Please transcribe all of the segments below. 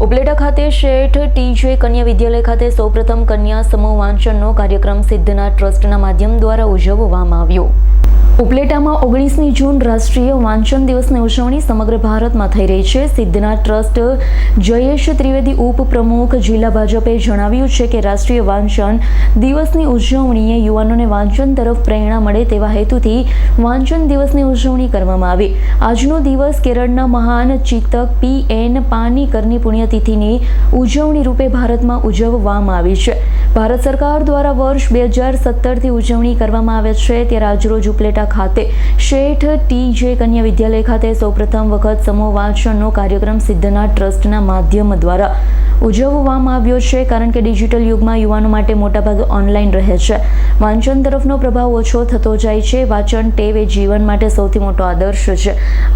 ઉપલેટા ખાતે શેઠ ટીજે કન્યા વિદ્યાલય ખાતે સૌપ્રથમ કન્યા સમૂહ વાંચનનો કાર્યક્રમ સિદ્ધનાથ ટ્રસ્ટના માધ્યમ દ્વારા ઉજવવામાં આવ્યો। ઉપલેટામાં 19મી જૂન રાષ્ટ્રીય વાંચન દિવસની ઉજવણી સમગ્ર ભારતમાં થઈ રહી છે। સિદ્ધનાથ ટ્રસ્ટ જયેશ ત્રિવેદી ઉપપ્રમુખ જિલ્લા ભાજપે જણાવ્યું છે કે રાષ્ટ્રીય વાંચન દિવસની ઉજવણીએ યુવાનોને વાંચન તરફ પ્રેરણા મળે તેવા હેતુથી વાંચન દિવસની ઉજવણી કરવામાં આવી। આજનો દિવસ કેરળના મહાન ચિંતક P.N. પાનીકરની પુણ્યતિથિની ઉજવણી રૂપે ભારતમાં ઉજવવામાં આવી છે। ભારત સરકાર દ્વારા વર્ષ 2017થી ઉજવણી કરવામાં આવે છે, ત્યારે આજરોજ ઉપલેટા ખાતે શેઠ ટીજે કન્યા વિદ્યાલય ખાતે સૌપ્રથમ વખત સમૂહ વાંચનનો કાર્યક્રમ સિદ્ધનાથ ટ્રસ્ટના માધ્યમ દ્વારા ઉજવવામાં આવ્યો છે, કારણ કે ડિજિટલ યુગમાં યુવાનો માટે મોટાભાગે ઓનલાઈન રહે છે। વાંચન તરફનો પ્રભાવ ઓછો થતો જાય છે। વાંચન ટેવ એ જીવન માટે સૌથી મોટો આદર્શ છે।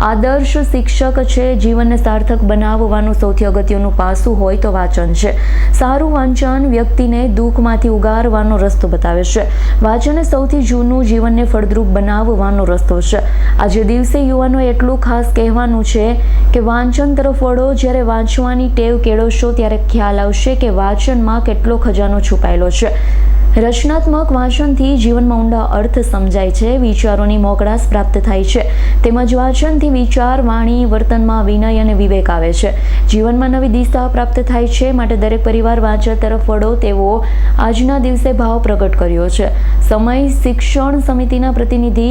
આદર્શ શિક્ષક છે। જીવનને સાર્થક બનાવવાનું સૌથી અગત્યનું પાસું હોય તો વાંચન છે। સારું વાંચન વ્યક્તિને દુઃખમાંથી ઉગારવાનો રસ્તો બતાવે છે। વાંચન સૌથી જૂનું જીવનને ફળદ્રુપ બનાવવાનો રસ્તો છે। આજે દિવસે યુવાનો એટલું ખાસ કહેવાનું છે કે વાંચન તરફ વળો। જ્યારે વાંચવાની ટેવ કેળવશો ત્યારે ખ્યાલ આવશે કે વાંચનમાં કેટલો ખજાનો છુપાયેલો છે। રચનાત્મક વાંચનથી જીવનમાં ઊંડા અર્થ સમજાય છે, વિચારોની મોકળાશ પ્રાપ્ત થાય છે, તેમજ વાંચનથી વિચાર, વાણી, વર્તનમાં વિનય અને વિવેક આવે છે। જીવનમાં નવી દિશા પ્રાપ્ત થાય છે, માટે દરેક પરિવાર વાંચન તરફ વળો તેવો આજના દિવસે ભાવ પ્રગટ કર્યો છે। સમય શિક્ષણ સમિતિના પ્રતિનિધિ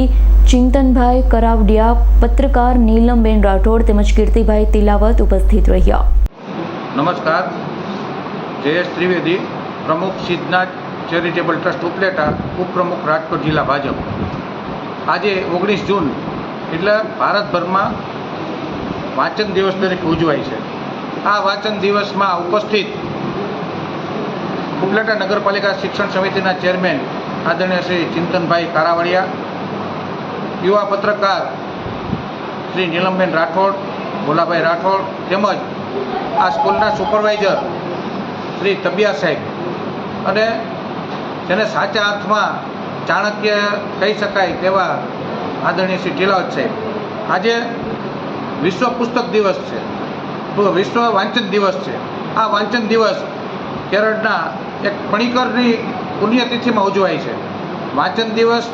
ચિંતનભાઈ કરાવડિયા, પત્રકાર નીલમબેન રાઠોડ તેમજ કીર્તિભાઈ તિલાવત ઉપસ્થિત રહ્યા। નમસ્કાર, જયેશ ત્રિવેદી, પ્રમુખ સિદ્ધનાથ ચેરિટેબલ ટ્રસ્ટ ઉપલેટા, ઉપપ્રમુખ રાજકોટ જિલ્લા ભાજપ। આજે 19 જૂન એટલે ભારતભરમાં વાંચન દિવસ તરીકે ઉજવાય છે। આ વાંચન દિવસમાં ઉપસ્થિત ઉપલેટા નગરપાલિકા શિક્ષણ સમિતિના ચેરમેન આદરણીય શ્રી ચિંતનભાઈ કારાવડિયા, યુવા પત્રકાર શ્રી નીલમબેન રાઠોડ, ભોલાભાઈ રાઠોડ, તેમજ આ સ્કૂલના સુપરવાઇઝર શ્રી તબિયા સાહેબ અને જેને સાચા અર્થમાં ચાણક્ય કહી શકાય તેવા આદરણીય શ્રી તિલાવત સાહેબ। આજે વિશ્વ પુસ્તક દિવસ છે, વિશ્વ વાંચન દિવસ છે। આ વાંચન દિવસ કેરળના એક પણીકરની પુણ્યતિથિમાં ઉજવાય છે। વાંચન દિવસ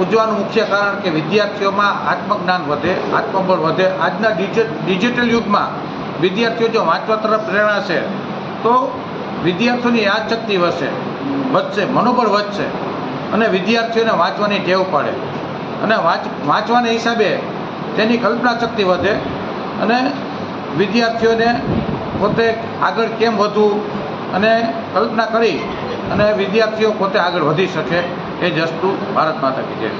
ઉજવવાનું મુખ્ય કારણ કે વિદ્યાર્થીઓમાં આત્મજ્ઞાન વધે, આત્મબળ વધે। આજના ડિજિટલ યુગમાં વિદ્યાર્થીઓ જો વાંચવા તરફ પ્રેરણાશે તો વિદ્યાર્થીઓની યાદશક્તિ વધશે, મનોબળ વધશે અને વિદ્યાર્થીઓને વાંચવાની ટેવ પડે અને વાંચવાના હિસાબે તેની કલ્પના શક્તિ વધે અને વિદ્યાર્થીઓને પોતે આગળ કેમ વધવું અને કલ્પના કરી અને વિદ્યાર્થીઓ પોતે આગળ વધી શકે એ જ વસ્તુ ભારત માતા કી જય।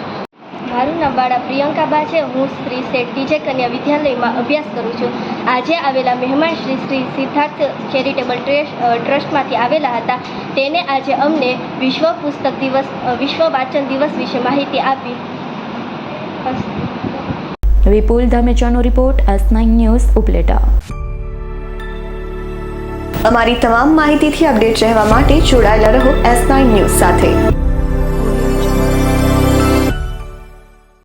મારું નામ બાળા પ્રિયંકાબા છે। હું શ્રી શેઠ ટીજે કન્યા વિદ્યાલયમાં અભ્યાસ કરું છું। આજે આવેલા મહેમાન શ્રી સિદ્ધાર્થ ચેરિટેબલ ટ્રસ્ટમાંથી આવેલા હતા। તેને આજે અમને વિશ્વ પુસ્તક દિવસ, વિશ્વ વાંચન દિવસ વિશે માહિતી આપી। વિપુલ ધામેચાનો રિપોર્ટ, S9 ન્યૂઝ, ઉપલેટા। અમારી તમામ માહિતીથી અપડેટ રહેવા માટે જોડાયેલા રહો S9 ન્યૂઝ સાથે।